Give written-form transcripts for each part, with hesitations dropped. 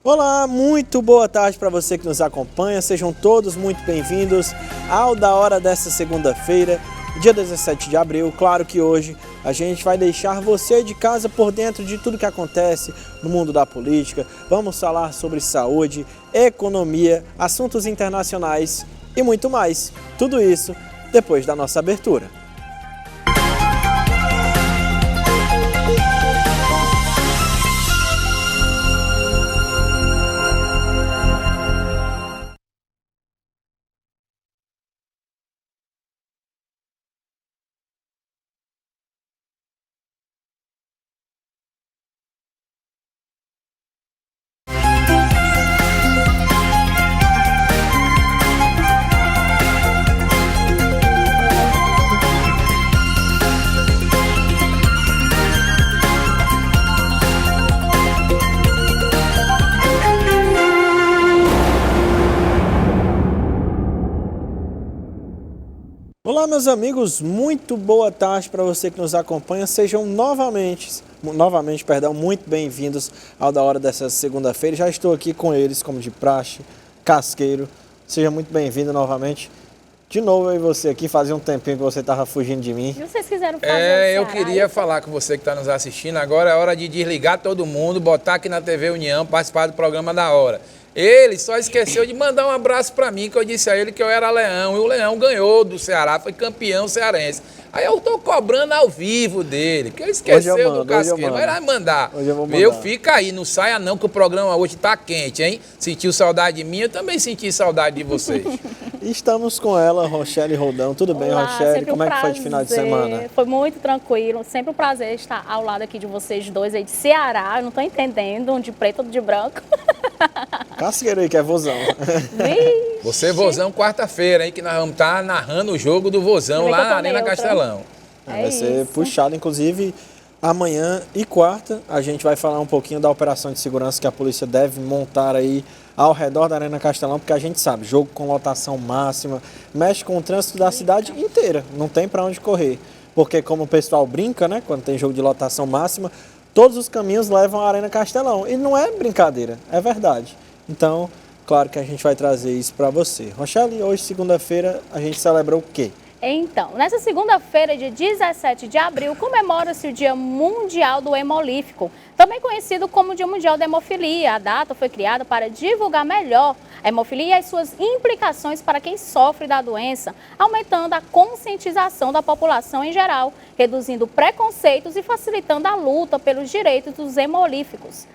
Olá, muito boa tarde para você que nos acompanha, sejam todos muito bem-vindos ao Da Hora dessa segunda-feira, dia 17 de abril. Claro que hoje a gente vai deixar você de casa por dentro de tudo que acontece no mundo da política. Vamos falar sobre saúde, economia, assuntos internacionais e muito mais. Tudo isso depois da nossa abertura. Olá, meus amigos, muito boa tarde para você que nos acompanha. Sejam novamente, muito bem-vindos ao Da Hora dessa segunda-feira. Já estou aqui com eles, como de praxe, Casqueiro. Seja muito bem-vindo novamente. De novo, eu e você aqui, fazia um tempinho que você estava fugindo de mim. E vocês quiseram fazer eu queria falar com você que está nos assistindo. Agora é hora de desligar todo mundo, botar aqui na TV União, participar do programa Da Hora. Ele só esqueceu de mandar um abraço para mim, que eu disse a ele que eu era Leão. E o Leão ganhou do Ceará, foi campeão cearense. Aí eu tô cobrando ao vivo dele, porque ele esqueceu do Casqueiro. Vai lá mandar. Hoje eu vou mandar. Meu, fica aí, não saia não, que o programa hoje tá quente, hein? Sentiu saudade de mim, eu também senti saudade de vocês. Estamos com ela, Rochelle Roldão. Tudo bem, Rochelle? Como é que foi de final de semana? Foi muito tranquilo, sempre um prazer estar ao lado aqui de vocês dois aí de Ceará. Eu não tô entendendo, um de preto, outro de branco. Casqueiro aí, que é vozão. Vixe. Você, vozão, quarta-feira, hein? Que nós vamos estar narrando o jogo do vozão lá na Arena Castelão. Vai ser puxado, inclusive amanhã e quarta a gente vai falar um pouquinho da operação de segurança que a polícia deve montar aí ao redor da Arena Castelão, porque a gente sabe, jogo com lotação máxima, mexe com o trânsito da cidade inteira, não tem para onde correr, porque como o pessoal brinca, né, quando tem jogo de lotação máxima, todos os caminhos levam à Arena Castelão, e não é brincadeira, é verdade. Então, claro que a gente vai trazer isso para você. Rochelle, hoje, segunda-feira, a gente celebra o quê? Então, nessa segunda-feira, dia 17 de abril, comemora-se o Dia Mundial do Hemolífico, também conhecido como Dia Mundial da Hemofilia. A data foi criada para divulgar melhor a hemofilia e as suas implicações para quem sofre da doença, aumentando a conscientização da população em geral, reduzindo preconceitos e facilitando a luta pelos direitos dos hemolíficos.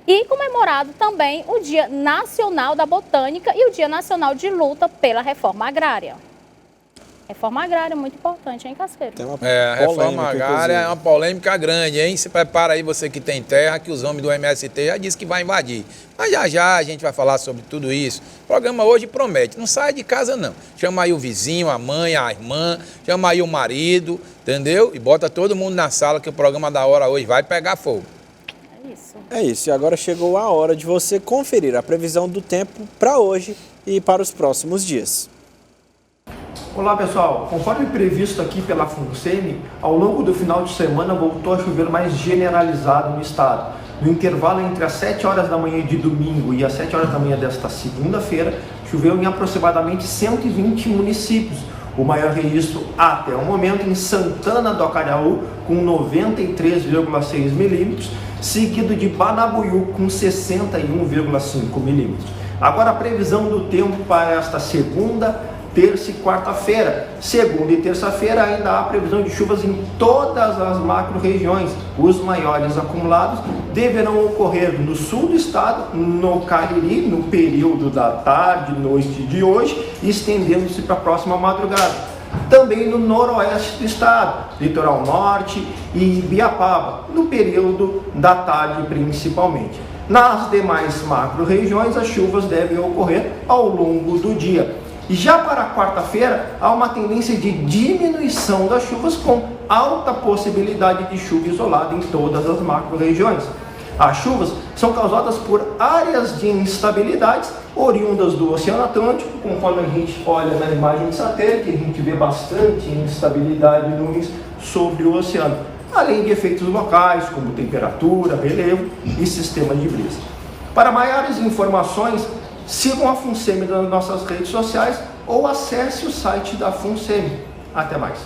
E comemorado também o Dia Nacional da Botânica e o Dia Nacional de Luta pela Reforma Agrária. Reforma agrária é muito importante, hein, Casqueiro? A reforma agrária é uma polêmica grande, hein? Se prepara aí, você que tem terra, que os homens do MST já disse que vai invadir. Mas já a gente vai falar sobre tudo isso. O programa hoje promete, não sai de casa não. Chama aí o vizinho, a mãe, a irmã, chama aí o marido, entendeu? E bota todo mundo na sala que o programa Da Hora hoje vai pegar fogo. É isso, e agora chegou a hora de você conferir a previsão do tempo para hoje e para os próximos dias. Olá pessoal, conforme previsto aqui pela FUNSEMI, ao longo do final de semana voltou a chover mais generalizado no estado. No intervalo entre as 7 horas da manhã de domingo e as 7 horas da manhã desta segunda-feira, choveu em aproximadamente 120 municípios. O maior registro até o momento em Santana do Acaraú, com 93,6 milímetros, seguido de Banabuiú, com 61,5 milímetros. Agora a previsão do tempo para esta segunda, terça e quarta-feira. Segunda e terça-feira ainda há previsão de chuvas em todas as macro-regiões. Os maiores acumulados deverão ocorrer no sul do estado, no Cariri, no período da tarde, noite de hoje, estendendo-se para a próxima madrugada. Também no noroeste do estado, litoral norte e Ibiapaba, no período da tarde principalmente. Nas demais macro-regiões, as chuvas devem ocorrer ao longo do dia. E já para a quarta-feira, há uma tendência de diminuição das chuvas com alta possibilidade de chuva isolada em todas as macro-regiões. As chuvas são causadas por áreas de instabilidades oriundas do Oceano Atlântico, conforme a gente olha na imagem de satélite, a gente vê bastante instabilidade de nuvens sobre o oceano, além de efeitos locais como temperatura, relevo e sistema de brisa. Para maiores informações, sigam a FUNSEMI nas nossas redes sociais ou acesse o site da FUNSEMI. Até mais.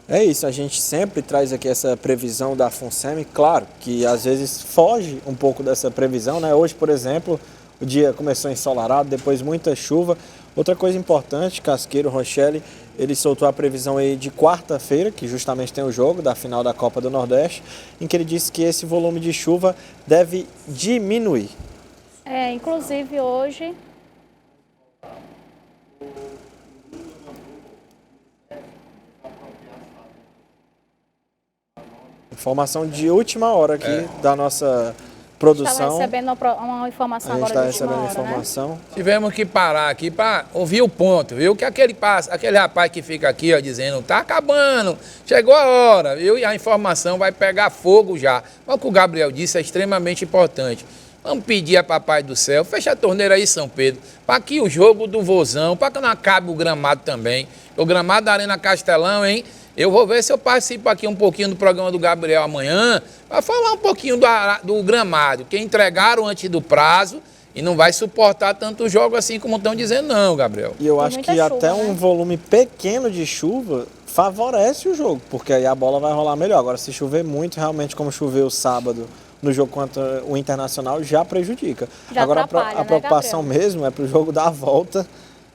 É isso, a gente sempre traz aqui essa previsão da FUNSEMI, claro que às vezes foge um pouco dessa previsão, né? Hoje, por exemplo, o dia começou ensolarado, depois muita chuva. Outra coisa importante, Casqueiro, Rochelle, ele soltou a previsão aí de quarta-feira, que justamente tem o jogo da final da Copa do Nordeste, em que ele disse que esse volume de chuva deve diminuir. Inclusive hoje... Informação de última hora aqui da nossa produção. Estava recebendo uma informação agora de última hora, informação. Né? Tivemos que parar aqui para ouvir o ponto, viu? Que aquele rapaz que fica aqui, ó, dizendo, tá acabando, chegou a hora, viu? E a informação vai pegar fogo já. Mas o que o Gabriel disse é extremamente importante. Vamos pedir a Papai do Céu, fecha a torneira aí, São Pedro, para que o jogo do Vozão, para que não acabe o gramado também. O gramado da Arena Castelão, hein? Eu vou ver se eu participo aqui um pouquinho do programa do Gabriel amanhã, para falar um pouquinho do gramado, que entregaram antes do prazo e não vai suportar tanto jogo assim como estão dizendo não, Gabriel. E eu acho que chuva, até né? um volume pequeno de chuva favorece o jogo, porque aí a bola vai rolar melhor. Agora, se chover muito, realmente como choveu sábado no jogo contra o Internacional, já prejudica. Já agora, atrapalha, a preocupação né, Gabriel? mesmo é para o jogo dar a volta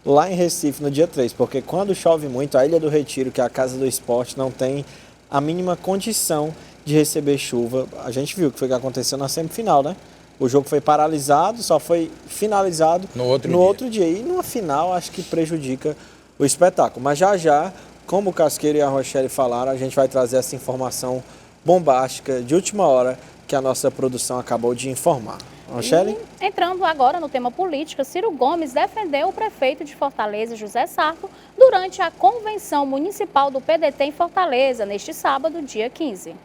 lá em Recife no dia 3, porque quando chove muito, a Ilha do Retiro, que é a casa do esporte, não tem a mínima condição de receber chuva. A gente viu o que foi que aconteceu na semifinal, né? O jogo foi paralisado, só foi finalizado no outro dia. E numa final, acho que prejudica o espetáculo. Mas já, como o Casqueiro e a Rochelle falaram, a gente vai trazer essa informação bombástica de última hora que a nossa produção acabou de informar. Rochelle? E, entrando agora no tema política, Ciro Gomes defendeu o prefeito de Fortaleza, José Sarto, durante a convenção municipal do PDT em Fortaleza, neste sábado, dia 15.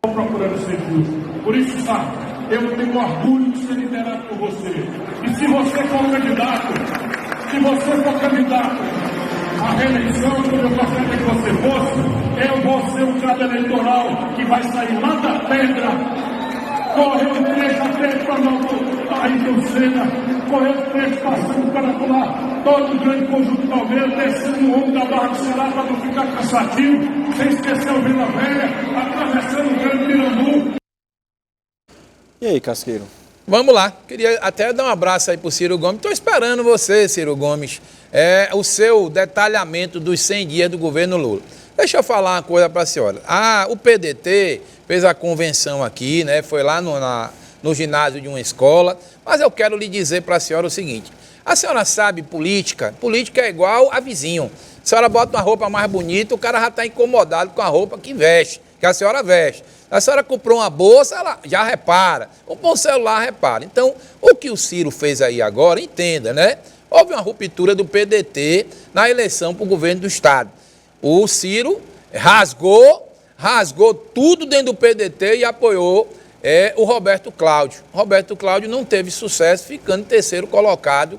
Estou procurando ser justo. Por isso, Sarto, eu tenho orgulho de ser liderado por você. E se você for candidato à reeleição, como eu gostaria que você fosse, eu vou ser um cabo eleitoral que vai sair lá da pedra. Correu o trecho até para o Ayrton Senna, correu o trecho passando para pular todo o grande conjunto Palmeiras, descendo o ombro da Barra do Ceará para não ficar cansativo, sem esquecer o Vila Velha, atravessando o grande Mirambu. E aí, Casqueiro? Vamos lá, queria até dar um abraço aí pro Ciro Gomes. Estou esperando você, Ciro Gomes, o seu detalhamento dos 100 dias do governo Lula. Deixa eu falar uma coisa para a senhora. O PDT fez a convenção aqui, né? Foi lá no ginásio de uma escola. Mas eu quero lhe dizer para a senhora o seguinte. A senhora sabe política? Política é igual a vizinho. A senhora bota uma roupa mais bonita, o cara já está incomodado com a roupa que veste, que a senhora veste. A senhora comprou uma bolsa, ela já repara. Um bom celular, repara. Então, o que o Ciro fez aí agora, entenda, né? Houve uma ruptura do PDT na eleição para o governo do Estado. O Ciro rasgou tudo dentro do PDT e apoiou o Roberto Cláudio. O Roberto Cláudio não teve sucesso, ficando terceiro colocado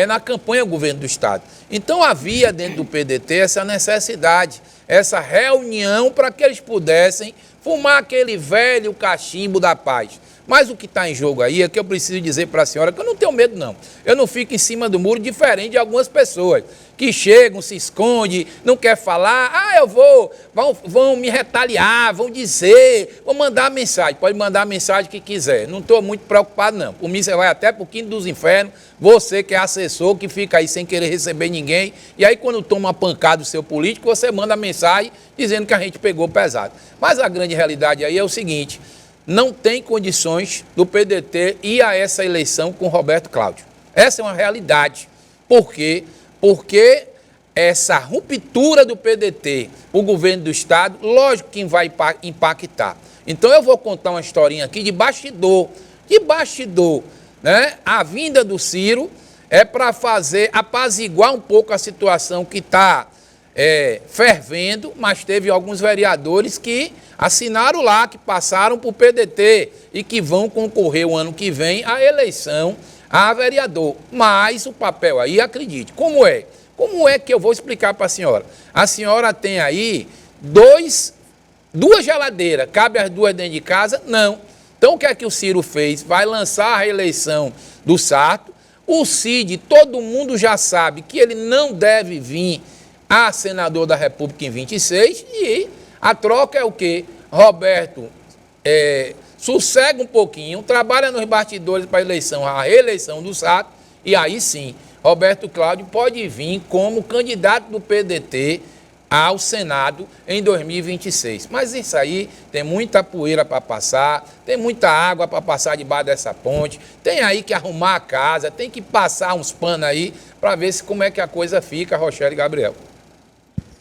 na campanha do governo do Estado. Então havia dentro do PDT essa necessidade, essa reunião para que eles pudessem fumar aquele velho cachimbo da paz. Mas o que está em jogo aí é que eu preciso dizer para a senhora que eu não tenho medo, não. Eu não fico em cima do muro, diferente de algumas pessoas que chegam, se escondem, não quer falar. Vão me retaliar, vão dizer, vão mandar mensagem. Pode mandar a mensagem que quiser. Não estou muito preocupado, não. Por mim, você vai até para o quinto dos infernos. Você que é assessor, que fica aí sem querer receber ninguém. E aí, quando toma uma pancada do seu político, você manda mensagem dizendo que a gente pegou pesado. Mas a grande realidade aí é o seguinte: não tem condições do PDT ir a essa eleição com Roberto Cláudio. Essa é uma realidade. Por quê? Porque essa ruptura do PDT, o governo do Estado, lógico que vai impactar. Então eu vou contar uma historinha aqui de bastidor. Né? A vinda do Ciro é para apaziguar um pouco a situação que está fervendo, mas teve alguns vereadores que assinaram lá, que passaram para o PDT e que vão concorrer o ano que vem à eleição a vereador. Mas o papel aí, acredite, como é? Como é que eu vou explicar para a senhora? A senhora tem aí duas geladeiras, cabe as duas dentro de casa? Não. Então, o que é que o Ciro fez? Vai lançar a reeleição do Sarto. O Cid, todo mundo já sabe que ele não deve vir a senador da República em 26, e a troca é o quê? Roberto sossega um pouquinho, trabalha nos bastidores para a reeleição do Sarto, e aí sim, Roberto Cláudio pode vir como candidato do PDT ao Senado em 2026. Mas isso aí tem muita poeira para passar, tem muita água para passar debaixo dessa ponte, tem aí que arrumar a casa, tem que passar uns panos aí para ver como é que a coisa fica, Rochelle e Gabriel.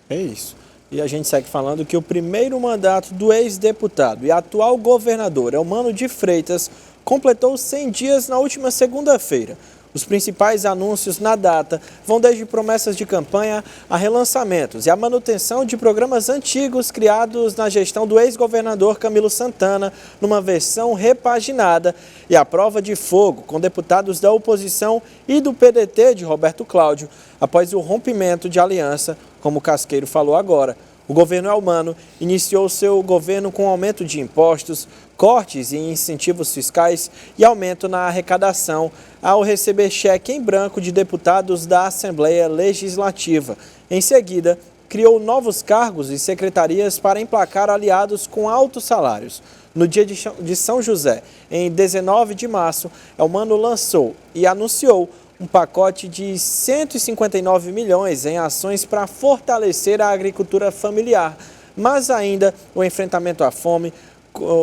É isso. E a gente segue falando que o primeiro mandato do ex-deputado e atual governador Eumano de Freitas completou 100 dias na última segunda-feira. Os principais anúncios na data vão desde promessas de campanha a relançamentos e a manutenção de programas antigos criados na gestão do ex-governador Camilo Santana, numa versão repaginada, e a prova de fogo com deputados da oposição e do PDT de Roberto Cláudio, após o rompimento de aliança, como o Casqueiro falou agora. O governo Eumano iniciou seu governo com aumento de impostos, cortes em incentivos fiscais e aumento na arrecadação, ao receber cheque em branco de deputados da Assembleia Legislativa. Em seguida, criou novos cargos e secretarias para emplacar aliados com altos salários. No dia de São José, em 19 de março, Eumano lançou e anunciou um pacote de 159 milhões em ações para fortalecer a agricultura familiar. Mas ainda o enfrentamento à fome,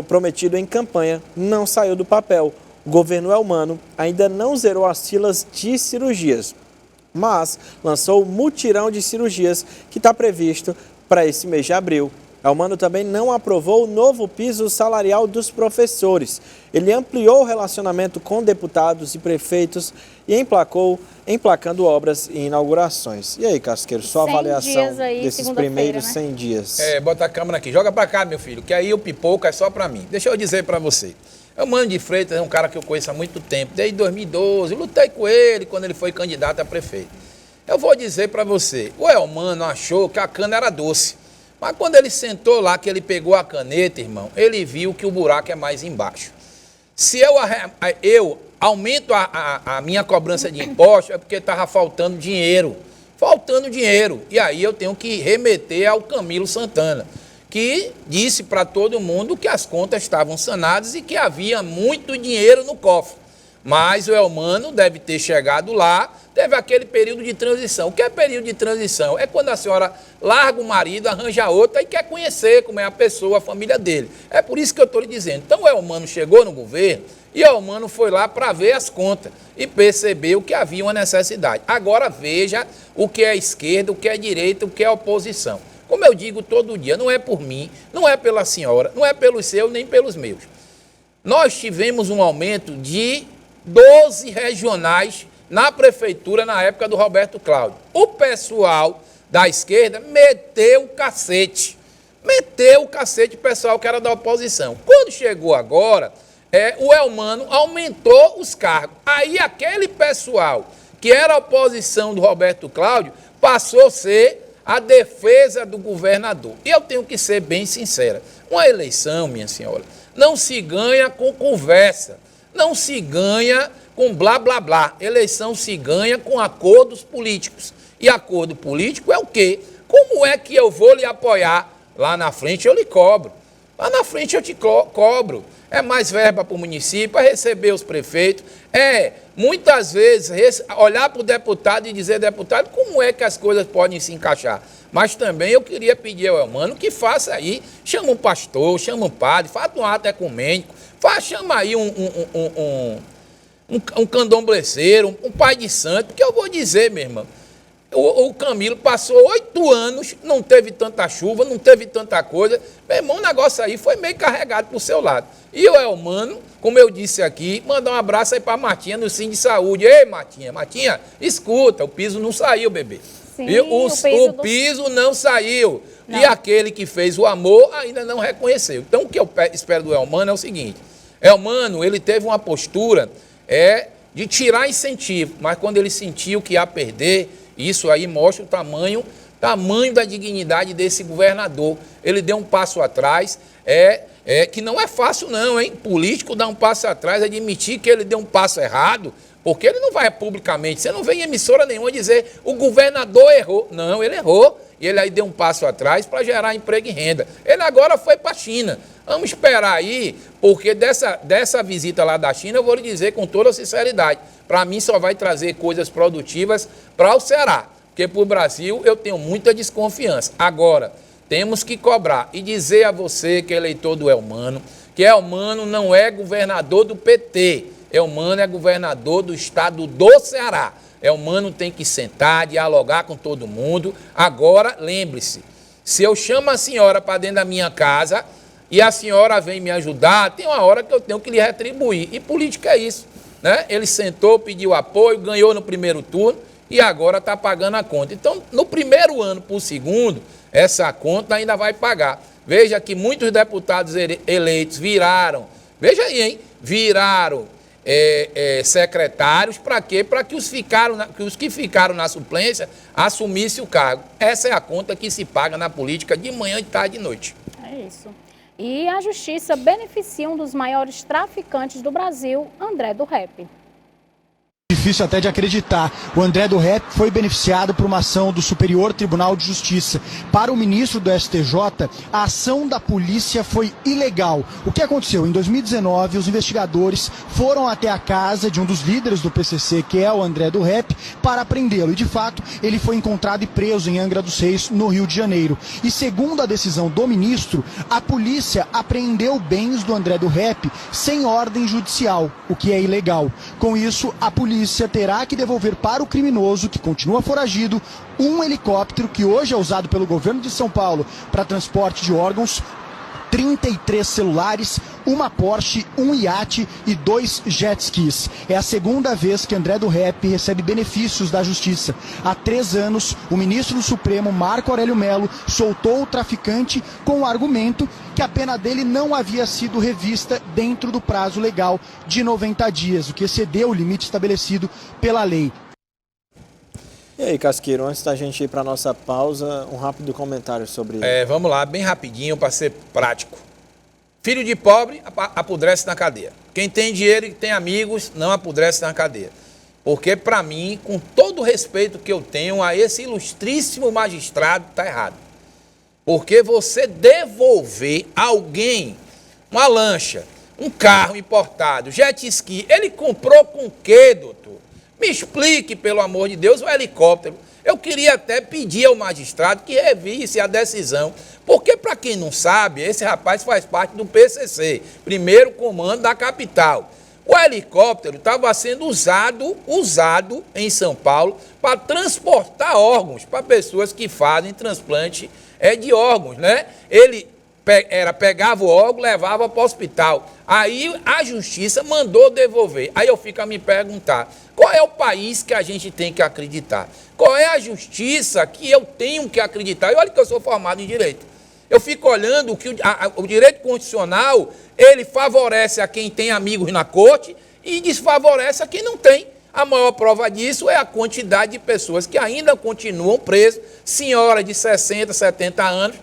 prometido em campanha, não saiu do papel. O governo Eumano ainda não zerou as filas de cirurgias, mas lançou o mutirão de cirurgias que está previsto para esse mês de abril. Eumano também não aprovou o novo piso salarial dos professores. Ele ampliou o relacionamento com deputados e prefeitos e emplacando obras e inaugurações. E aí, Casqueiro, sua avaliação desses primeiros 100 dias? Bota a câmera aqui. Joga pra cá, meu filho, que aí o pipoca é só pra mim. Deixa eu dizer pra você. Eumano de Freitas é um cara que eu conheço há muito tempo, desde 2012. Lutei com ele quando ele foi candidato a prefeito. Eu vou dizer pra você, o Eumano achou que a cana era doce. Mas quando ele sentou lá, que ele pegou a caneta, irmão, ele viu que o buraco é mais embaixo. Se eu aumento a minha cobrança de imposto, é porque estava faltando dinheiro. E aí eu tenho que remeter ao Camilo Santana, que disse para todo mundo que as contas estavam sanadas e que havia muito dinheiro no cofre. Mas o Eumano deve ter chegado lá, teve aquele período de transição. O que é período de transição? É quando a senhora larga o marido, arranja outra e quer conhecer como é a pessoa, a família dele. É por isso que eu estou lhe dizendo. Então o Eumano chegou no governo e o Eumano foi lá para ver as contas e percebeu que havia uma necessidade. Agora veja o que é esquerda, o que é direita, o que é oposição. Como eu digo todo dia, não é por mim, não é pela senhora, não é pelos seus nem pelos meus. Nós tivemos um aumento de 12 regionais na prefeitura na época do Roberto Cláudio. O pessoal da esquerda meteu o cacete. O pessoal que era da oposição. Quando chegou agora, o Eumano aumentou os cargos. Aí aquele pessoal que era a oposição do Roberto Cláudio passou a ser a defesa do governador. E eu tenho que ser bem sincera. Uma eleição, minha senhora, não se ganha com conversa. Não se ganha com blá, blá, blá. Eleição se ganha com acordos políticos. E acordo político é o quê? Como é que eu vou lhe apoiar? Lá na frente eu lhe cobro. Lá na frente eu te cobro. É mais verba para o município, é receber os prefeitos. Muitas vezes, olhar para o deputado e dizer, deputado, como é que as coisas podem se encaixar? Mas também eu queria pedir ao Eumano que faça aí, chama um pastor, chama um padre, faça um ato ecumênico, chama aí um candombleceiro, um pai de santo, porque eu vou dizer, meu irmão, o Camilo passou 8 anos, não teve tanta chuva, não teve tanta coisa. Meu irmão, o negócio aí foi meio carregado pro seu lado. E o Eumano, como eu disse aqui, mandar um abraço aí pra Martinha no Sim de Saúde. Ei, Martinha, escuta, o piso não saiu, bebê. Sim, o piso não saiu. Não. E aquele que fez o amor ainda não reconheceu. Então, o que eu espero do Eumano é o seguinte. Eumano, ele teve uma postura de tirar incentivo, mas quando ele sentiu que ia perder, isso aí mostra o tamanho da dignidade desse governador. Ele deu um passo atrás, que não é fácil não, hein? Político dá um passo atrás, admitir que ele deu um passo errado, porque ele não vai publicamente, você não vê em emissora nenhuma dizer o governador errou. Não, ele errou. E ele aí deu um passo atrás para gerar emprego e renda. Ele agora foi para a China. Vamos esperar aí, porque dessa visita lá da China, eu vou lhe dizer com toda sinceridade, para mim só vai trazer coisas produtivas para o Ceará, porque para o Brasil eu tenho muita desconfiança. Agora, temos que cobrar e dizer a você que é eleitor do Elmano, que Elmano não é governador do PT, Elmano é governador do estado do Ceará. Elmano tem que sentar, dialogar com todo mundo. Agora, lembre-se, se eu chamo a senhora para dentro da minha casa e a senhora vem me ajudar, tem uma hora que eu tenho que lhe retribuir. E política é isso, né? Ele sentou, pediu apoio, ganhou no primeiro turno e agora está pagando a conta. Então, no primeiro ano para o segundo, essa conta ainda vai pagar. Veja que muitos deputados eleitos viraram, veja aí, hein? Viraram secretários, para quê? Para que os que ficaram na suplência assumissem o cargo. Essa é a conta que se paga na política de manhã, de tarde e de noite. É isso. E a justiça beneficia um dos maiores traficantes do Brasil, André do Rap. Difícil até de acreditar. O André do Rap foi beneficiado por uma ação do Superior Tribunal de Justiça. Para o ministro do STJ, a ação da polícia foi ilegal. O que aconteceu? Em 2019, os investigadores foram até a casa de um dos líderes do PCC, que é o André do Rap, para prendê-lo. E, de fato, ele foi encontrado e preso em Angra dos Reis, no Rio de Janeiro. E, segundo a decisão do ministro, a polícia apreendeu bens do André do Rap sem ordem judicial, o que é ilegal. Com isso, a polícia terá que devolver para o criminoso, que continua foragido, um helicóptero que hoje é usado pelo governo de São Paulo para transporte de órgãos, 33 celulares, uma Porsche, um iate e 2 jet skis. É a segunda vez que André do Rap recebe benefícios da justiça. Há 3 anos, o ministro do Supremo, Marco Aurélio Mello, soltou o traficante com o argumento que a pena dele não havia sido revista dentro do prazo legal de 90 dias, o que excedeu o limite estabelecido pela lei. E aí, Casqueiro, antes da gente ir para a nossa pausa, um rápido comentário sobre... Vamos lá, bem rapidinho, para ser prático. Filho de pobre apodrece na cadeia. Quem tem dinheiro e tem amigos não apodrece na cadeia. Porque, para mim, com todo o respeito que eu tenho a esse ilustríssimo magistrado, está errado. Porque você devolver a alguém uma lancha, um carro importado, jet ski, ele comprou com o quê, doutor? Me explique, pelo amor de Deus, o helicóptero. Eu queria até pedir ao magistrado que revisse a decisão, porque, para quem não sabe, esse rapaz faz parte do PCC, Primeiro Comando da Capital. O helicóptero estava sendo usado em São Paulo para transportar órgãos para pessoas que fazem transplante de órgãos, né? Ele pegava o órgão, levava para o hospital. Aí a justiça mandou devolver. Aí eu fico a me perguntar, qual é o país que a gente tem que acreditar? Qual é a justiça que eu tenho que acreditar? E olha que eu sou formado em direito. Eu fico olhando que o direito constitucional, ele favorece a quem tem amigos na corte e desfavorece a quem não tem. A maior prova disso é a quantidade de pessoas que ainda continuam presas, senhoras de 60, 70 anos,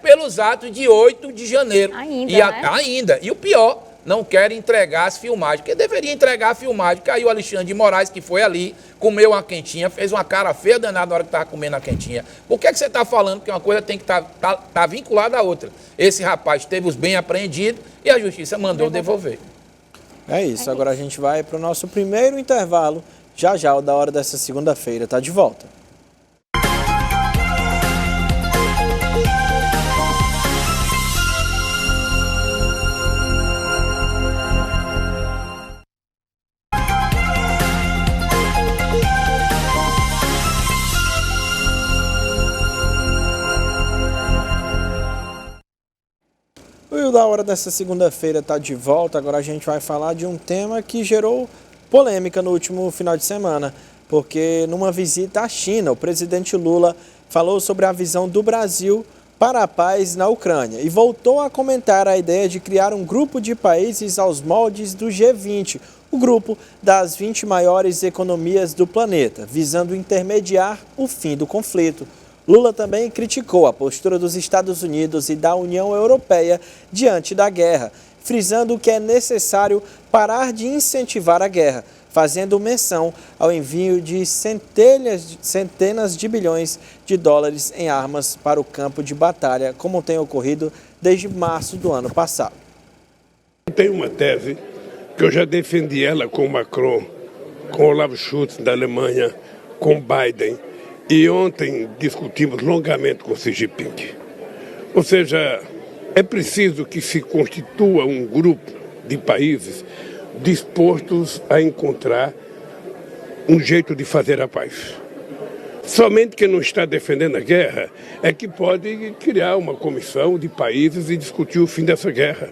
pelos atos de 8 de janeiro. Ainda. E o pior, não querem entregar as filmagens, porque deveria entregar a filmagem. Porque aí o Alexandre de Moraes, que foi ali, comeu uma quentinha, fez uma cara feia danada na hora que estava comendo a quentinha. Por que você está falando que uma coisa tem que tá vinculada à outra? Esse rapaz teve os bens apreendidos e a justiça mandou devolver. É isso, agora a gente vai para o nosso primeiro intervalo. Já, o da hora dessa segunda-feira, está de volta. O da hora dessa segunda-feira está de volta. Agora a gente vai falar de um tema que gerou polêmica no último final de semana, porque numa visita à China, o presidente Lula falou sobre a visão do Brasil para a paz na Ucrânia e voltou a comentar a ideia de criar um grupo de países aos moldes do G20, o grupo das 20 maiores economias do planeta, visando intermediar o fim do conflito. Lula também criticou a postura dos Estados Unidos e da União Europeia diante da guerra, frisando que é necessário parar de incentivar a guerra, fazendo menção ao envio de centenas de bilhões de dólares em armas para o campo de batalha, como tem ocorrido desde março do ano passado. Tem uma tese que eu já defendi ela com Macron, com Olaf Scholz da Alemanha, com Biden, e ontem discutimos longamente com Xi Jinping. Ou seja, é preciso que se constitua um grupo de países dispostos a encontrar um jeito de fazer a paz. Somente quem não está defendendo a guerra é que pode criar uma comissão de países e discutir o fim dessa guerra.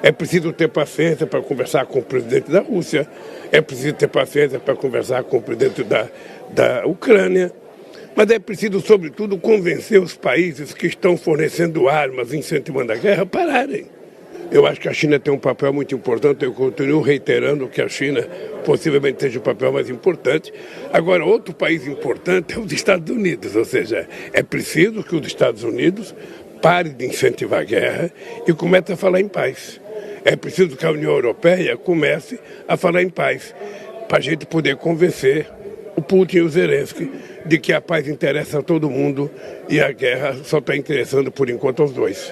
É preciso ter paciência para conversar com o presidente da Rússia, é preciso ter paciência para conversar com o presidente da Ucrânia, mas é preciso, sobretudo, convencer os países que estão fornecendo armas, incentivando a guerra, a pararem. Eu acho que a China tem um papel muito importante, eu continuo reiterando que a China possivelmente seja o papel mais importante. Agora, outro país importante é os Estados Unidos, ou seja, é preciso que os Estados Unidos parem de incentivar a guerra e comece a falar em paz. É preciso que a União Europeia comece a falar em paz, para a gente poder convencer o Putin e o Zelensky de que a paz interessa a todo mundo e a guerra só está interessando, por enquanto, aos dois.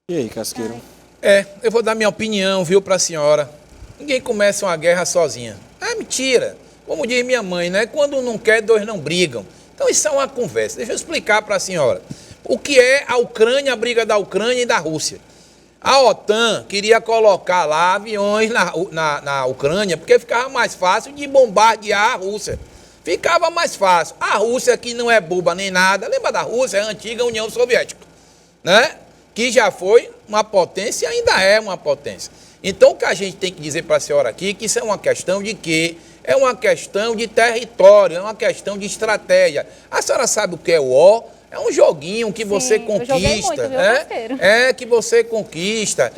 E aí, Casqueiro? Eu vou dar minha opinião, viu, para a senhora. Ninguém começa uma guerra sozinha. É mentira. Como diz minha mãe, né? Quando não quer, dois não brigam. Então isso é uma conversa. Deixa eu explicar para a senhora. O que é a Ucrânia, a briga da Ucrânia e da Rússia? A OTAN queria colocar lá aviões na Ucrânia porque ficava mais fácil de bombardear a Rússia. Ficava mais fácil. A Rússia, que não é boba nem nada, lembra da Rússia? É a antiga União Soviética, né? Que já foi uma potência e ainda é uma potência. Então, o que a gente tem que dizer para a senhora aqui, que isso é uma questão de quê? É uma questão de território, é uma questão de estratégia. A senhora sabe o que é o O? É um joguinho que você conquista, muito, viu, que você conquista,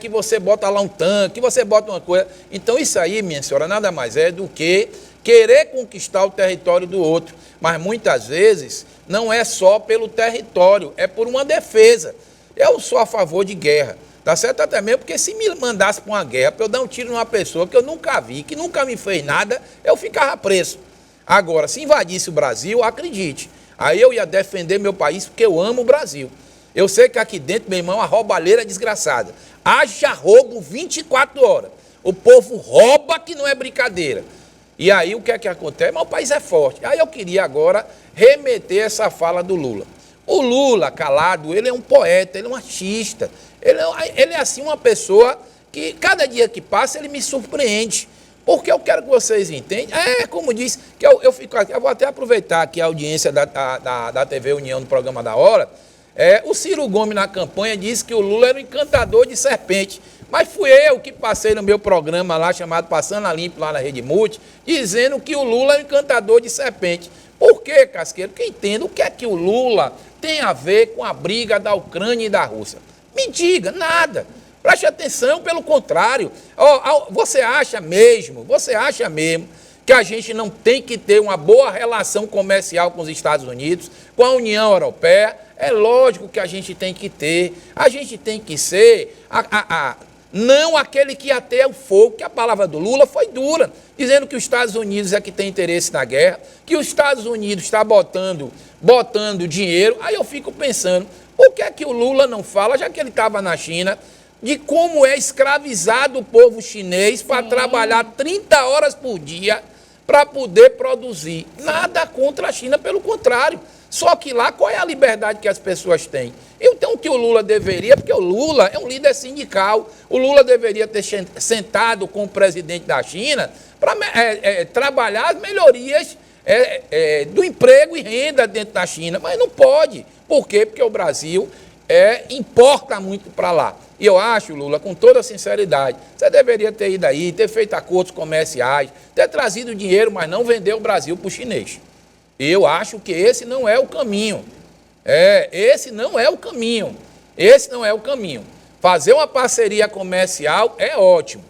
que você bota lá um tanque, que você bota uma coisa. Então, isso aí, minha senhora, nada mais é do que querer conquistar o território do outro. Mas muitas vezes não é só pelo território, é por uma defesa. Eu sou a favor de guerra, tá certo? Até mesmo porque se me mandasse para uma guerra, para eu dar um tiro numa pessoa que eu nunca vi, que nunca me fez nada, eu ficava preso. Agora, se invadisse o Brasil, acredite, aí eu ia defender meu país porque eu amo o Brasil. Eu sei que aqui dentro, meu irmão, a roubalheira é desgraçada. Haja roubo 24 horas. O povo rouba que não é brincadeira. E aí o que é que acontece? Mas o país é forte. Aí eu queria agora remeter essa fala do Lula. O Lula, calado, ele é um poeta, ele é um artista. Ele é assim uma pessoa que cada dia que passa ele me surpreende. Porque eu quero que vocês entendam. Como disse, que eu fico aqui, eu vou até aproveitar aqui a audiência da TV União do programa da hora. O Ciro Gomes na campanha disse que o Lula era um encantador de serpente. Mas fui eu que passei no meu programa lá, chamado Passando a Limpo, lá na Rede Multi, dizendo que o Lula é um encantador de serpente. Por quê, Casqueiro? Porque entendo o que é que o Lula tem a ver com a briga da Ucrânia e da Rússia. Me diga, nada. Preste atenção, pelo contrário. Você acha mesmo que a gente não tem que ter uma boa relação comercial com os Estados Unidos, com a União Europeia? É lógico que a gente tem que ter. A gente tem que ser não aquele que ateia o fogo, que a palavra do Lula foi dura, dizendo que os Estados Unidos é que tem interesse na guerra, que os Estados Unidos está botando dinheiro. Aí eu fico pensando, por que é que o Lula não fala, já que ele estava na China, de como é escravizado o povo chinês para trabalhar 30 horas por dia para poder produzir? Nada contra a China, pelo contrário. Só que lá, qual é a liberdade que as pessoas têm? Então, o que o Lula deveria, porque o Lula é um líder sindical, o Lula deveria ter sentado com o presidente da China para trabalhar as melhorias do emprego e renda dentro da China. Mas não pode. Por quê? Porque o Brasil importa muito para lá. E eu acho, Lula, com toda sinceridade, você deveria ter ido aí, ter feito acordos comerciais, ter trazido dinheiro, mas não vender o Brasil para o chinês. Eu acho que esse não é o caminho. Esse não é o caminho. Esse não é o caminho. Fazer uma parceria comercial é ótimo,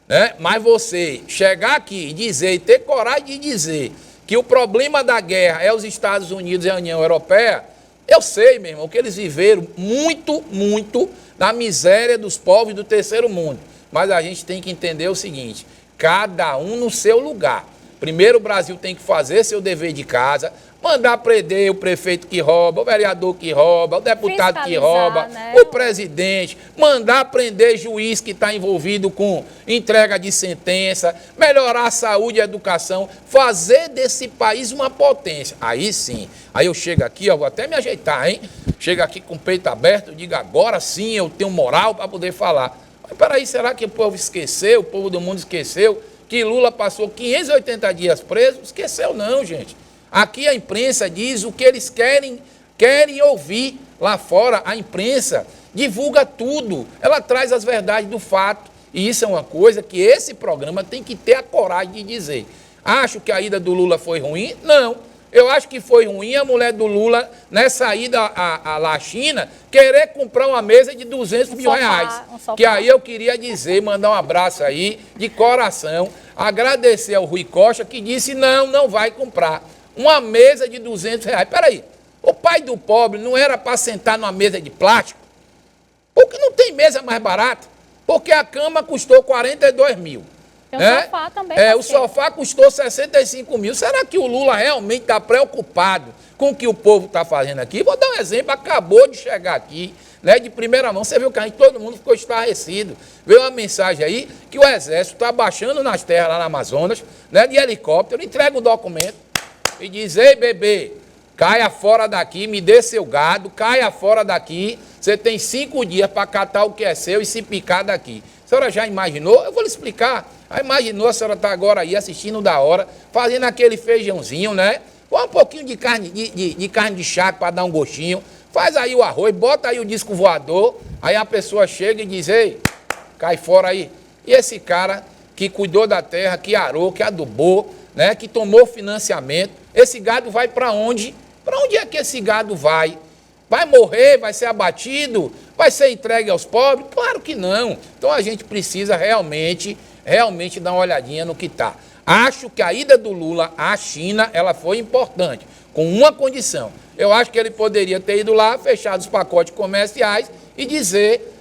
né? Mas você chegar aqui e dizer, e ter coragem de dizer que o problema da guerra é os Estados Unidos e a União Europeia, eu sei, meu irmão, que eles viveram muito, muito na miséria dos povos do terceiro mundo. Mas a gente tem que entender o seguinte, cada um no seu lugar. Primeiro o Brasil tem que fazer seu dever de casa, mandar prender o prefeito que rouba, o vereador que rouba, o deputado que rouba, né? O presidente, mandar prender juiz que está envolvido com entrega de sentença, melhorar a saúde e a educação, fazer desse país uma potência. Aí sim, aí eu chego aqui, ó, vou até me ajeitar, hein? Chego aqui com o peito aberto, digo agora sim eu tenho moral para poder falar. Mas peraí, será que o povo esqueceu, o povo do mundo esqueceu que Lula passou 580 dias preso? Esqueceu não, gente. Aqui a imprensa diz o que eles querem ouvir. Lá fora, a imprensa divulga tudo. Ela traz as verdades do fato. E isso é uma coisa que esse programa tem que ter a coragem de dizer. Acho que a ida do Lula foi ruim? Não. Eu acho que foi ruim a mulher do Lula, nessa ida à China, querer comprar uma mesa de 200 mil reais. Que aí eu queria dizer, mandar um abraço aí, de coração, agradecer ao Rui Costa, que disse não vai comprar uma mesa de 200 reais. Peraí, o pai do pobre não era para sentar numa mesa de plástico? Porque não tem mesa mais barata? Porque a cama custou 42 mil. Tem o sofá também. O sofá custou 65 mil. Será que o Lula realmente está preocupado com o que o povo está fazendo aqui? Vou dar um exemplo, acabou de chegar aqui, né, de primeira mão. Você viu que todo mundo ficou estarrecido. Veio uma mensagem aí que o Exército está baixando nas terras lá no Amazonas, né, de helicóptero, entrega o documento e diz, ei, bebê, caia fora daqui, me dê seu gado, caia fora daqui, você tem 5 dias para catar o que é seu e se picar daqui. A senhora já imaginou? Eu vou lhe explicar. Já imaginou, a senhora está agora aí assistindo da hora, fazendo aquele feijãozinho, né? Põe um pouquinho de carne de charque para dar um gostinho, faz aí o arroz, bota aí o disco voador, aí a pessoa chega e diz, ei, cai fora aí. E esse cara que cuidou da terra, que arou, que adubou, né, que tomou financiamento, esse gado vai para onde? Para onde é que esse gado vai? Vai morrer, vai ser abatido, vai ser entregue aos pobres? Claro que não. Então a gente precisa realmente dar uma olhadinha no que está. Acho que a ida do Lula à China, ela foi importante, com uma condição. Eu acho que ele poderia ter ido lá, fechado os pacotes comerciais e dizer,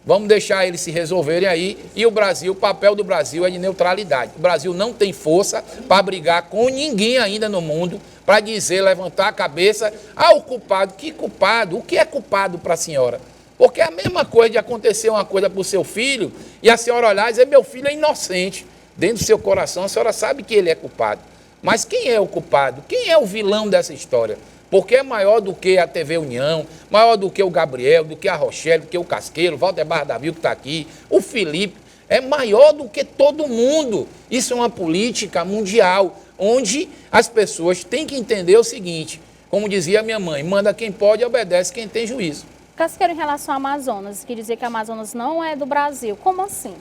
vamos deixar eles se resolverem aí, e o Brasil, o papel do Brasil é de neutralidade. O Brasil não tem força para brigar com ninguém ainda no mundo, para dizer, levantar a cabeça, o culpado. Que culpado? O que é culpado para a senhora? Porque é a mesma coisa de acontecer uma coisa para o seu filho, e a senhora olhar e dizer, meu filho é inocente. Dentro do seu coração, a senhora sabe que ele é culpado. Mas quem é o culpado? Quem é o vilão dessa história? Porque é maior do que a TV União, maior do que o Gabriel, do que a Rochelle, do que o Casqueiro, o Walter Barra Davi que está aqui, o Felipe, é maior do que todo mundo. Isso é uma política mundial, onde as pessoas têm que entender o seguinte, como dizia minha mãe, manda quem pode e obedece quem tem juízo. Casqueiro, em relação ao Amazonas, que dizer que o Amazonas não é do Brasil, como assim?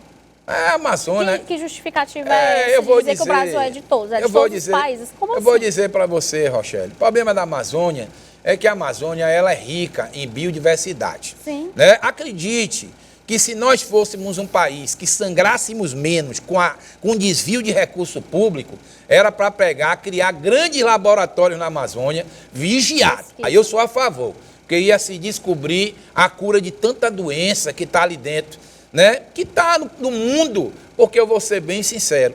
É a Amazônia. Que justificativa é essa? Eu vou dizer que o Brasil é de todos, é de todos os países? Como assim? Eu vou dizer para você, Rochelle, o problema da Amazônia é que a Amazônia ela é rica em biodiversidade. Sim. Né? Acredite que se nós fôssemos um país que sangrássemos menos com desvio de recurso público, era para criar grandes laboratórios na Amazônia, vigiados. Aí eu sou a favor, porque ia se descobrir a cura de tanta doença que está ali dentro, né? Que está no mundo, porque eu vou ser bem sincero.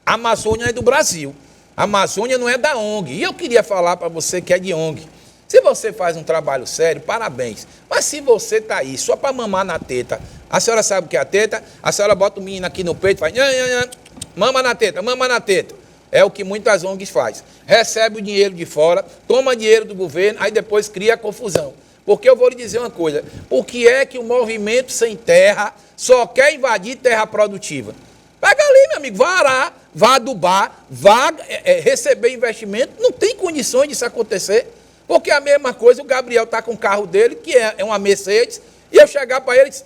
A Amazônia é do Brasil, a Amazônia não é da ONG, e eu queria falar para você que é de ONG. Se você faz um trabalho sério, parabéns. Mas se você está aí só para mamar na teta, a senhora sabe o que é a teta? A senhora bota o menino aqui no peito e faz... Mama na teta, mama na teta. É o que muitas ONGs fazem. Recebe o dinheiro de fora, toma dinheiro do governo, aí depois cria confusão. Porque eu vou lhe dizer uma coisa. Por que é que o movimento sem terra só quer invadir terra produtiva? Pega ali, meu amigo, vá arar, vá adubar, vá receber investimento. Não tem condições disso acontecer. Porque a mesma coisa, o Gabriel está com o carro dele, que é uma Mercedes, e eu chegar para ele e dizer,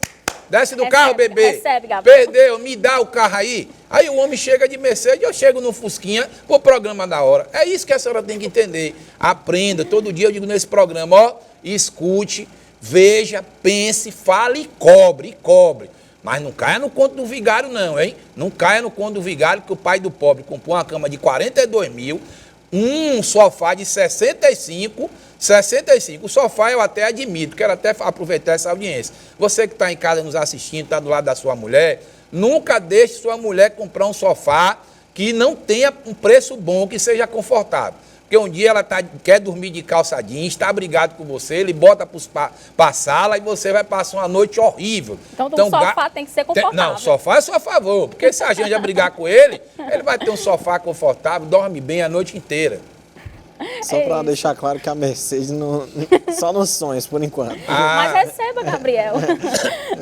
desce do carro, bebê. Recebe, Gabriel. Perdeu, me dá o carro aí. Aí o homem chega de Mercedes, eu chego no Fusquinha, pro programa da hora. É isso que a senhora tem que entender. Aprenda, todo dia eu digo nesse programa, escute, veja, pense, fale e cobre, Mas não caia no conto do vigário não, hein? Não caia no conto do vigário que o pai do pobre comprou uma cama de 42 mil, um sofá de 65. O sofá eu até admito, quero até aproveitar essa audiência. Você que está em casa nos assistindo, está do lado da sua mulher, nunca deixe sua mulher comprar um sofá que não tenha um preço bom, que seja confortável. Porque um dia ela quer dormir de calça jeans, está brigado com você, ele bota para a sala e você vai passar uma noite horrível. Então o sofá tem que ser confortável. Não, o sofá é só a favor, porque se a gente já brigar com ele, ele vai ter um sofá confortável, dorme bem a noite inteira. Só para deixar claro que a Mercedes só nos sonhos, por enquanto. Mas receba, Gabriel.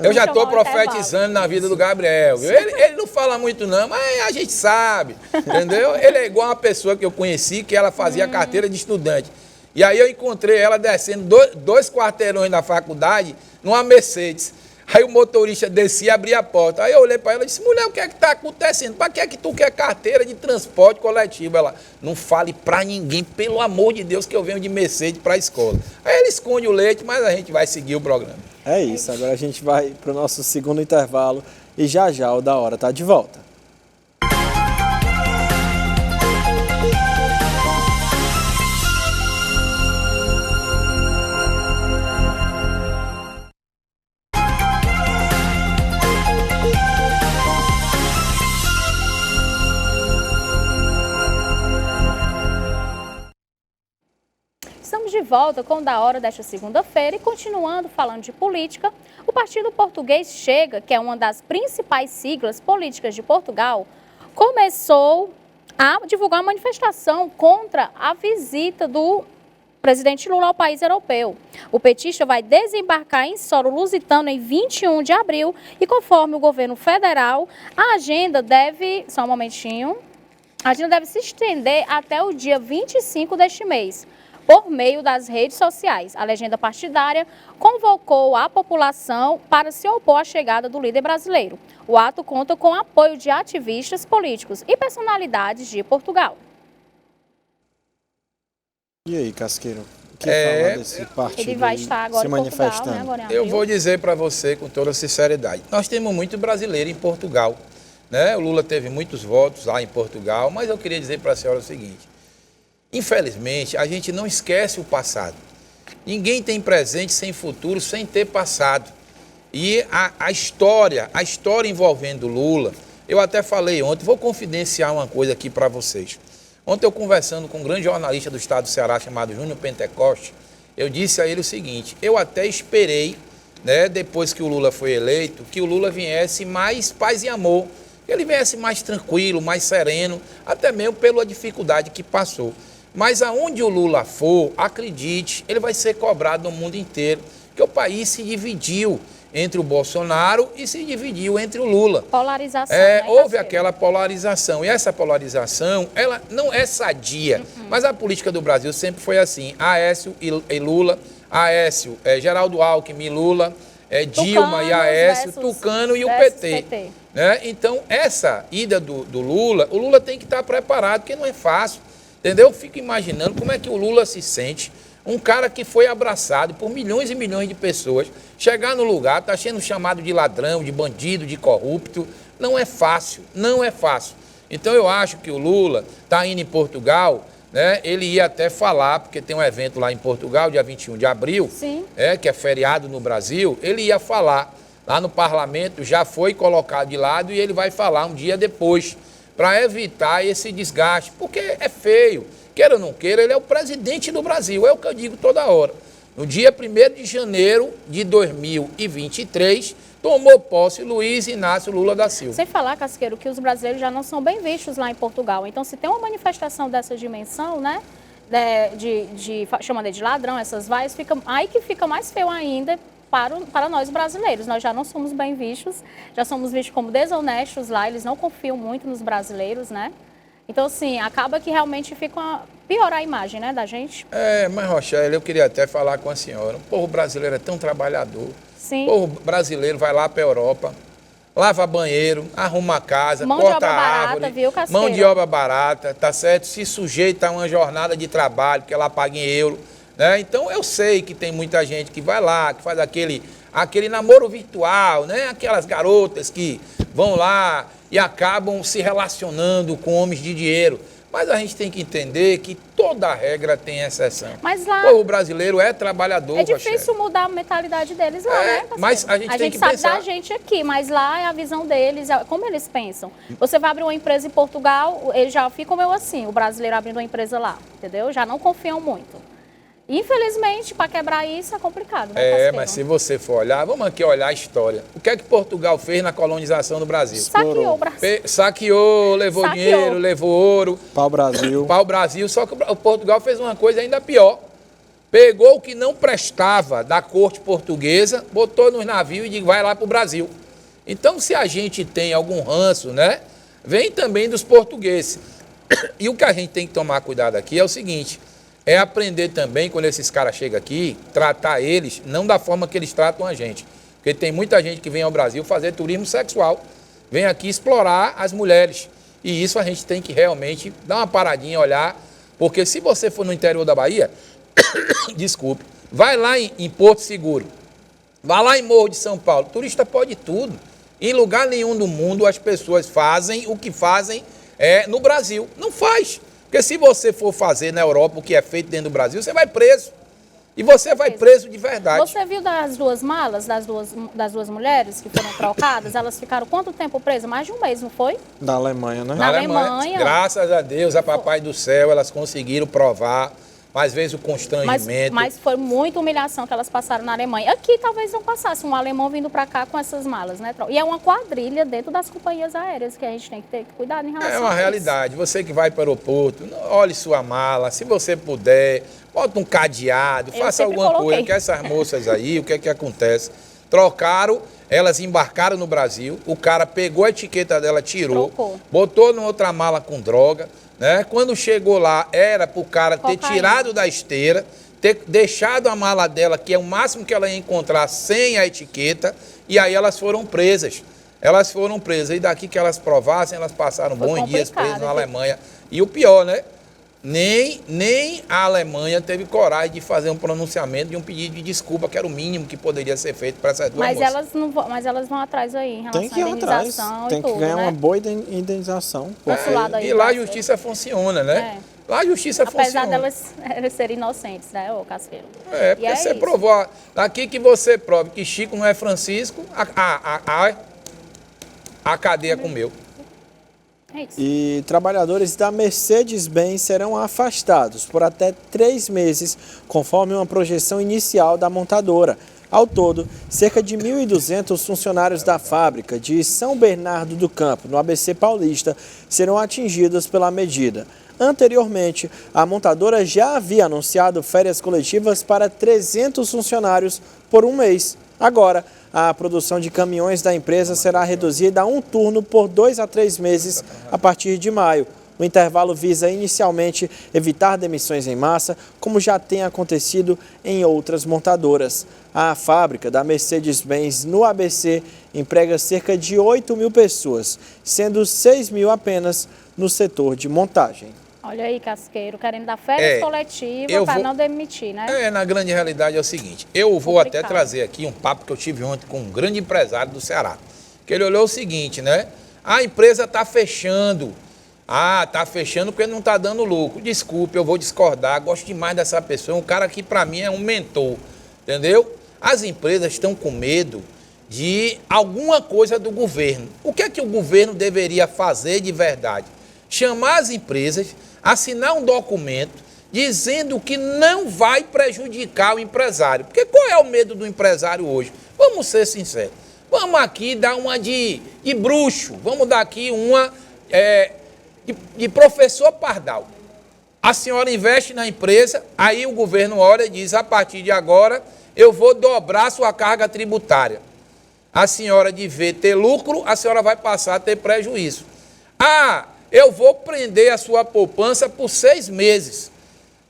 Eu já estou profetizando na vida do Gabriel. Ele não fala muito não, mas a gente sabe, entendeu? Ele é igual uma pessoa que eu conheci, que ela fazia carteira de estudante. E aí eu encontrei ela descendo dois quarteirões da faculdade numa Mercedes. Aí o motorista descia e abria a porta. Aí eu olhei para ela e disse, mulher, o que é que está acontecendo? Para que é que tu quer carteira de transporte coletivo? Ela, não fale para ninguém, pelo amor de Deus, que eu venho de Mercedes para a escola. Aí ele esconde o leite, mas a gente vai seguir o programa. É isso, agora a gente vai para o nosso segundo intervalo e já o Da Hora tá de volta. Estamos de volta com o Da Hora desta segunda-feira e continuando falando de política, o Partido Português Chega, que é uma das principais siglas políticas de Portugal, começou a divulgar uma manifestação contra a visita do presidente Lula ao país europeu. O petista vai desembarcar em solo lusitano em 21 de abril e, conforme o governo federal, a agenda deve... Só um momentinho. A agenda deve se estender até o dia 25 deste mês, por meio das redes sociais. A legenda partidária convocou a população para se opor à chegada do líder brasileiro. O ato conta com o apoio de ativistas políticos e personalidades de Portugal. E aí, Casqueiro? O que fala desse partido? Ele vai estar agora se manifestando? Portugal, né, agora em abril. Eu vou dizer para você com toda sinceridade, nós temos muito brasileiro em Portugal, né? O Lula teve muitos votos lá em Portugal, mas eu queria dizer para a senhora o seguinte, infelizmente, a gente não esquece o passado. Ninguém tem presente sem futuro, sem ter passado. E a história envolvendo Lula, eu até falei ontem, vou confidenciar uma coisa aqui para vocês. Ontem eu conversando com um grande jornalista do estado do Ceará chamado Júnior Pentecoste, eu disse a ele o seguinte, eu até esperei, né, depois que o Lula foi eleito, que o Lula viesse mais paz e amor, que ele viesse mais tranquilo, mais sereno, até mesmo pela dificuldade que passou. Mas aonde o Lula for, acredite, ele vai ser cobrado no mundo inteiro, porque o país se dividiu entre o Bolsonaro e se dividiu entre o Lula. Polarização. Né, houve aquela polarização, e essa polarização, ela não é sadia, mas a política do Brasil sempre foi assim, Aécio e Lula, Aécio, Geraldo Alckmin, Lula, Dilma e Aécio, Tucano e o PT. Né? Então, essa ida do Lula, o Lula tem que estar preparado, porque não é fácil. Entendeu? Eu fico imaginando como é que o Lula se sente, um cara que foi abraçado por milhões e milhões de pessoas, chegar no lugar, está sendo chamado de ladrão, de bandido, de corrupto, não é fácil, não é fácil. Então eu acho que o Lula está indo em Portugal, né? Ele ia até falar, porque tem um evento lá em Portugal, dia 21 de abril, que é feriado no Brasil, ele ia falar lá no parlamento, já foi colocado de lado e ele vai falar um dia depois, para evitar esse desgaste, porque é feio, queira ou não queira, ele é o presidente do Brasil, é o que eu digo toda hora. No dia 1º de janeiro de 2023, tomou posse Luiz Inácio Lula da Silva. Sem falar, Casqueiro, que os brasileiros já não são bem vistos lá em Portugal. Então, se tem uma manifestação dessa dimensão, né, chamando de ladrão, essas vaias, aí que fica mais feio ainda para nós brasileiros. Nós já não somos bem vistos, já somos vistos como desonestos lá, eles não confiam muito nos brasileiros, né? Então, assim, acaba que realmente fica piorar a imagem, né, da gente. Mas, Rochelle, eu queria até falar com a senhora. O povo brasileiro é tão trabalhador. Sim. O povo brasileiro vai lá para a Europa, lava banheiro, arruma casa, corta árvore. Barata, viu, Casqueiro? Mão de obra barata, tá certo? Se sujeita a uma jornada de trabalho, que ela paga em euro. Né? Então, eu sei que tem muita gente que vai lá, que faz aquele namoro virtual, né? Aquelas garotas que vão lá e acabam se relacionando com homens de dinheiro. Mas a gente tem que entender que toda regra tem exceção. Mas lá... O brasileiro é trabalhador, É difícil mudar a mentalidade deles lá, né? Mas a gente tem que pensar... A gente sabe da gente aqui, mas lá é a visão deles, como eles pensam. Você vai abrir uma empresa em Portugal, eles já ficam meio assim, o brasileiro abrindo uma empresa lá, entendeu? Já não confiam muito. Infelizmente, para quebrar isso é complicado, né, Casqueiro? Mas se você for olhar, vamos aqui olhar a história. O que é que Portugal fez na colonização do Brasil? Saqueou o Brasil. Saqueou, levou dinheiro, levou ouro. Pau-Brasil. Pau-Brasil, só que o Portugal fez uma coisa ainda pior. Pegou o que não prestava da corte portuguesa, botou nos navios e disse, vai lá para o Brasil. Então, se a gente tem algum ranço, né, vem também dos portugueses. E o que a gente tem que tomar cuidado aqui é o seguinte... É aprender também, quando esses caras chegam aqui, tratar eles não da forma que eles tratam a gente. Porque tem muita gente que vem ao Brasil fazer turismo sexual. Vem aqui explorar as mulheres. E isso a gente tem que realmente dar uma paradinha, olhar. Porque se você for no interior da Bahia, desculpe, vai lá em Porto Seguro, vai lá em Morro de São Paulo. Turista pode tudo. Em lugar nenhum do mundo as pessoas fazem o que fazem no Brasil. Não faz. Porque se você for fazer na Europa o que é feito dentro do Brasil, você vai preso. E você vai preso de verdade. Você viu das duas malas, das duas mulheres que foram trocadas? Elas ficaram quanto tempo presas? Mais de um mês, não foi? Da Alemanha, né? Na Alemanha. Graças a Deus, a Papai do Céu, elas conseguiram provar. Às vezes o constrangimento. Mas foi muita humilhação que elas passaram na Alemanha. Aqui talvez não passasse um alemão vindo para cá com essas malas, né? E é uma quadrilha dentro das companhias aéreas que a gente tem que ter cuidado em relação a isso. É uma realidade. Você que vai para o aeroporto, olhe sua mala, se você puder, bota um cadeado, faça alguma coisa. Que essas moças aí, o que é que acontece? Trocaram, elas embarcaram no Brasil, o cara pegou a etiqueta dela, tirou, botou numa outra mala com droga. Né? Quando chegou lá, era para o cara ter tirado da esteira, ter deixado a mala dela, que é o máximo que ela ia encontrar sem a etiqueta, e aí elas foram presas. Elas foram presas. E daqui que elas provassem, elas passaram bons dias presas na Alemanha. E o pior, né? Nem a Alemanha teve coragem de fazer um pronunciamento de um pedido de desculpa, que era o mínimo que poderia ser feito para essas duas moças. Mas elas vão atrás aí, em relação à indenização. Tem que ganhar uma boa indenização. E lá a justiça funciona, né? Lá a justiça funciona. Apesar delas serem inocentes, né, ô Casqueiro? Porque você provou. Daqui que você prove que Chico não é Francisco, a cadeia comeu. E trabalhadores da Mercedes-Benz serão afastados por até 3 meses, conforme uma projeção inicial da montadora. Ao todo, cerca de 1.200 funcionários da fábrica de São Bernardo do Campo, no ABC Paulista, serão atingidos pela medida. Anteriormente, a montadora já havia anunciado férias coletivas para 300 funcionários por 1 mês. Agora, a produção de caminhões da empresa será reduzida a um turno por 2 a 3 meses a partir de maio. O intervalo visa inicialmente evitar demissões em massa, como já tem acontecido em outras montadoras. A fábrica da Mercedes-Benz no ABC emprega cerca de 8.000 pessoas, sendo 6.000 apenas no setor de montagem. Olha aí, Casqueiro, querendo dar férias coletivas para não demitir, né? Na grande realidade é o seguinte, eu vou até trazer aqui um papo que eu tive ontem com um grande empresário do Ceará, que ele olhou o seguinte, né? A empresa está fechando. Está fechando porque não está dando lucro. Desculpe, eu vou discordar, gosto demais dessa pessoa, um cara que para mim é um mentor, entendeu? As empresas estão com medo de alguma coisa do governo. O que é que o governo deveria fazer de verdade? Chamar as empresas, assinar um documento dizendo que não vai prejudicar o empresário. Porque qual é o medo do empresário hoje? Vamos ser sinceros. Vamos aqui dar uma de bruxo. Vamos dar aqui uma de professor Pardal. A senhora investe na empresa, aí o governo olha e diz, a partir de agora eu vou dobrar sua carga tributária. A senhora de ver ter lucro, a senhora vai passar a ter prejuízo. Eu vou prender a sua poupança por 6 meses,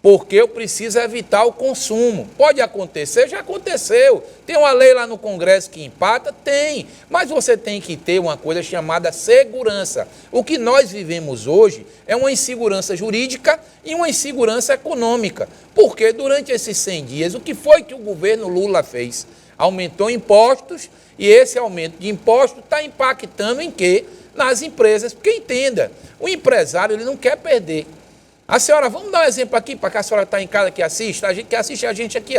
porque eu preciso evitar o consumo. Pode acontecer, já aconteceu. Tem uma lei lá no Congresso que empata? Tem. Mas você tem que ter uma coisa chamada segurança. O que nós vivemos hoje é uma insegurança jurídica e uma insegurança econômica. Porque durante esses 100 dias, o que foi que o governo Lula fez? Aumentou impostos e esse aumento de impostos está impactando em quê? Nas empresas. Porque entenda, o empresário ele não quer perder. A senhora, vamos dar um exemplo aqui, para que a senhora está em casa que assiste a gente aqui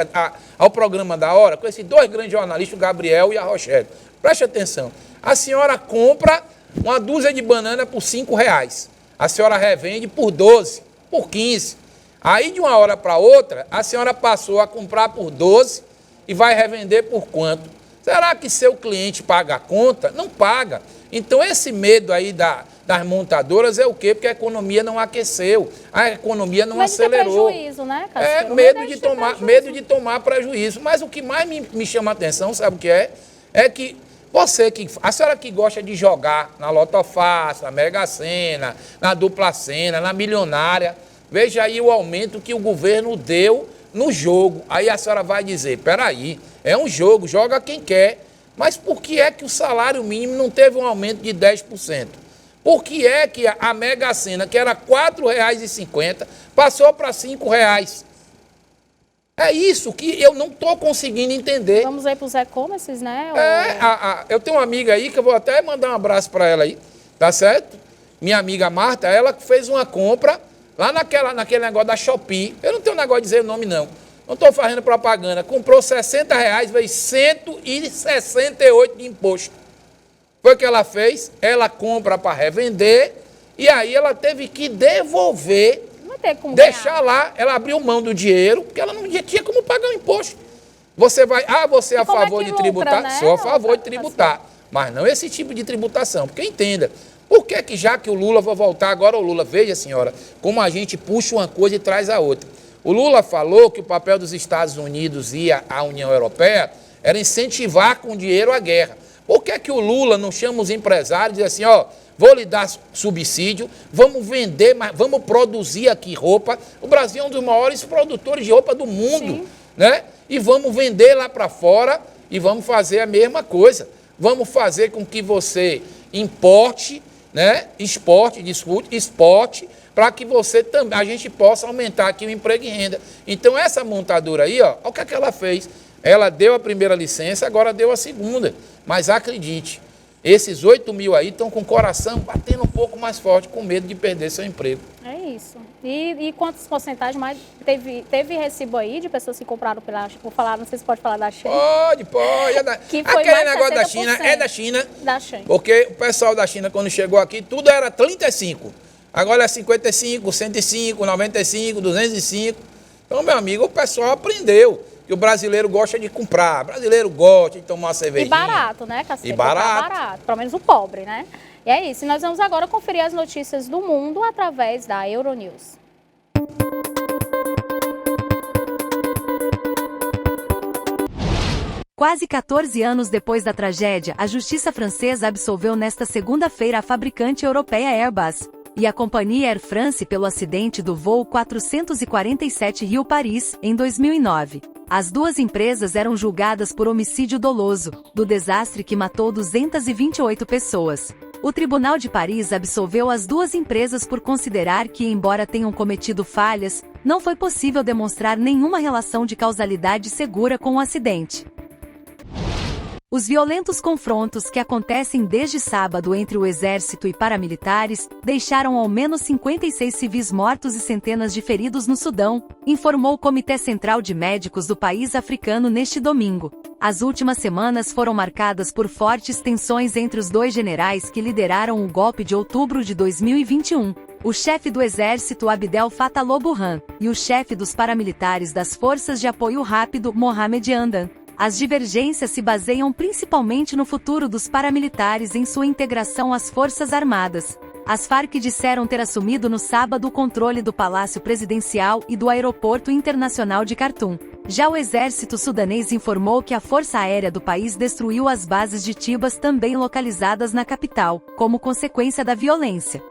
ao programa da hora, com esses dois grandes jornalistas, o Gabriel e a Rochelle. Preste atenção. A senhora compra uma dúzia de banana por R$5. A senhora revende por 12, por 15. Aí, de uma hora para outra, a senhora passou a comprar por 12 e vai revender por quanto? Será que seu cliente paga a conta? Não paga. Então, esse medo aí das montadoras é o quê? Porque a economia não aqueceu, a economia não acelerou. Prejuízo, né, Castilho? Medo de tomar prejuízo. Mas o que mais me chama a atenção, sabe o que é? É que a senhora que gosta de jogar na Loto Fácil, na Mega Sena, na Dupla Sena, na Milionária, veja aí o aumento que o governo deu no jogo. Aí a senhora vai dizer, peraí, é um jogo, joga quem quer. Mas por que é que o salário mínimo não teve um aumento de 10%? Por que é que a Mega Sena, que era R$ 4,50, passou para R$ 5,00? É isso que eu não estou conseguindo entender. Vamos aí para os e-commerces, né? Eu tenho uma amiga aí, que eu vou até mandar um abraço para ela aí, tá certo? Minha amiga Marta, ela fez uma compra lá naquele negócio da Shopee. Eu não tenho negócio de dizer o nome, não. Não estou fazendo propaganda. Comprou R$60, veio 168 de imposto. Foi o que ela fez. Ela compra para revender e aí ela teve que devolver, deixar lá. Ela abriu mão do dinheiro porque ela não tinha como pagar o imposto. Você é a favor de tributar? Né? Sou a favor de tributar. Mas não esse tipo de tributação. Porque entenda, por que já que o Lula vai voltar agora, o Lula, veja, senhora, como a gente puxa uma coisa e traz a outra. O Lula falou que o papel dos Estados Unidos e a União Europeia era incentivar com dinheiro a guerra. Por que o Lula não chama os empresários e diz assim, vou lhe dar subsídio, vamos vender, vamos produzir aqui roupa. O Brasil é um dos maiores produtores de roupa do mundo, né? E vamos vender lá para fora e vamos fazer a mesma coisa. Vamos fazer com que você exporte, para que a gente possa aumentar aqui o emprego e renda. Então, essa montadora aí, olha o que é que ela fez. Ela deu a primeira licença, agora deu a segunda. Mas acredite, esses 8 mil aí estão com o coração batendo um pouco mais forte, com medo de perder seu emprego. É isso. E quantas porcentagens mais? Teve recibo aí de pessoas que compraram vou falar, não sei se pode falar da China. Pode. Aquele negócio da China é da China. Da China. Porque o pessoal da China, quando chegou aqui, tudo era 35. Agora é 55, 105, 95, 205. Então, meu amigo, o pessoal aprendeu que o brasileiro gosta de comprar. O brasileiro gosta de tomar uma cervejinha. E barato, né, Cacete? E barato. Pelo menos o pobre, né? E é isso. E nós vamos agora conferir as notícias do mundo através da Euronews. Quase 14 anos depois da tragédia, a justiça francesa absolveu nesta segunda-feira a fabricante europeia Airbus e a companhia Air France pelo acidente do voo 447 Rio-Paris, em 2009. As duas empresas eram julgadas por homicídio doloso, do desastre que matou 228 pessoas. O Tribunal de Paris absolveu as duas empresas por considerar que, embora tenham cometido falhas, não foi possível demonstrar nenhuma relação de causalidade segura com o acidente. Os violentos confrontos que acontecem desde sábado entre o exército e paramilitares deixaram ao menos 56 civis mortos e centenas de feridos no Sudão, informou o Comitê Central de Médicos do país africano neste domingo. As últimas semanas foram marcadas por fortes tensões entre os dois generais que lideraram o golpe de outubro de 2021. O chefe do exército Abdel Fattah al-Burhan e o chefe dos paramilitares das Forças de Apoio Rápido Mohamed Hamdan. As divergências se baseiam principalmente no futuro dos paramilitares em sua integração às Forças Armadas. As Farc disseram ter assumido no sábado o controle do Palácio Presidencial e do Aeroporto Internacional de Khartoum. Já o exército sudanês informou que a Força Aérea do país destruiu as bases de Tibas também localizadas na capital, como consequência da violência.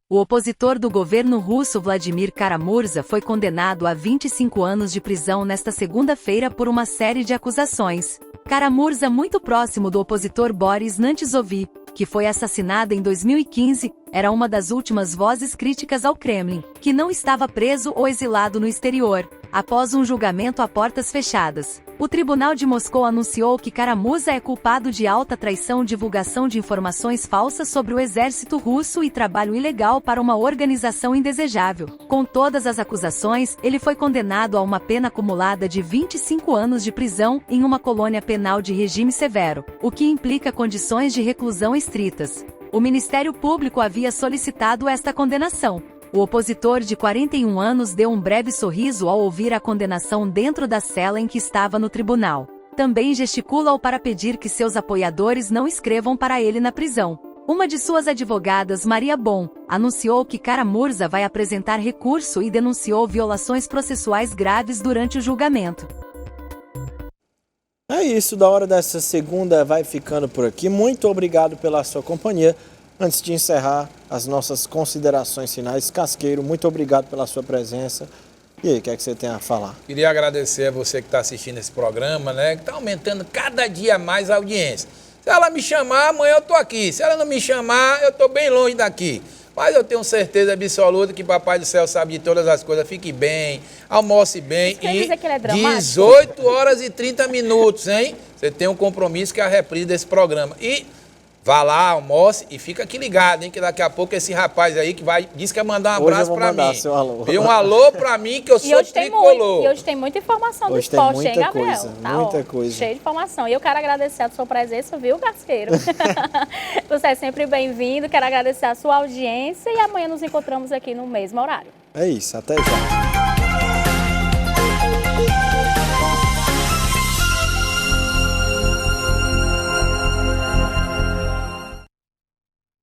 O opositor do governo russo Vladimir Kara-Murza foi condenado a 25 anos de prisão nesta segunda-feira por uma série de acusações. Kara-Murza, muito próximo do opositor Boris Nemtsov, que foi assassinado em 2015, era uma das últimas vozes críticas ao Kremlin, que não estava preso ou exilado no exterior. após um julgamento a portas fechadas. O Tribunal de Moscou anunciou que Karamurza é culpado de alta traição, divulgação de informações falsas sobre o exército russo e trabalho ilegal para uma organização indesejável. Com todas as acusações, ele foi condenado a uma pena acumulada de 25 anos de prisão em uma colônia penal de regime severo, o que implica condições de reclusão estritas. O Ministério Público havia solicitado esta condenação. O opositor de 41 anos deu um breve sorriso ao ouvir a condenação dentro da cela em que estava no tribunal. Também gesticula para pedir que seus apoiadores não escrevam para ele na prisão. Uma de suas advogadas, Maria Bon, anunciou que Karamurza vai apresentar recurso e denunciou violações processuais graves durante o julgamento. É isso, da hora dessa segunda vai ficando por aqui. Muito obrigado pela sua companhia. Antes de encerrar as nossas considerações finais, Casqueiro, muito obrigado pela sua presença. E aí, o que é que você tem a falar? Queria agradecer a você que está assistindo esse programa, né? Que está aumentando cada dia mais a audiência. Se ela me chamar, amanhã eu estou aqui. Se ela não me chamar, eu estou bem longe daqui. Mas eu tenho certeza absoluta que Papai do Céu sabe de todas as coisas. Fique bem, almoce bem. E 18 horas e 30 minutos, hein? Você tem um compromisso que é a reprise desse programa. E vá lá, almoce e fica aqui ligado, hein? Que daqui a pouco esse rapaz aí que disse que ia mandar um abraço pra mim. Seu alô. E um alô pra mim que eu sou tricolor. E hoje tem muita informação do esporte, hein, Gabriel? Muita coisa. Cheio de informação. E eu quero agradecer a sua presença, viu, Casqueiro? Você é sempre bem-vindo. Quero agradecer a sua audiência e amanhã nos encontramos aqui no mesmo horário. É isso, até já.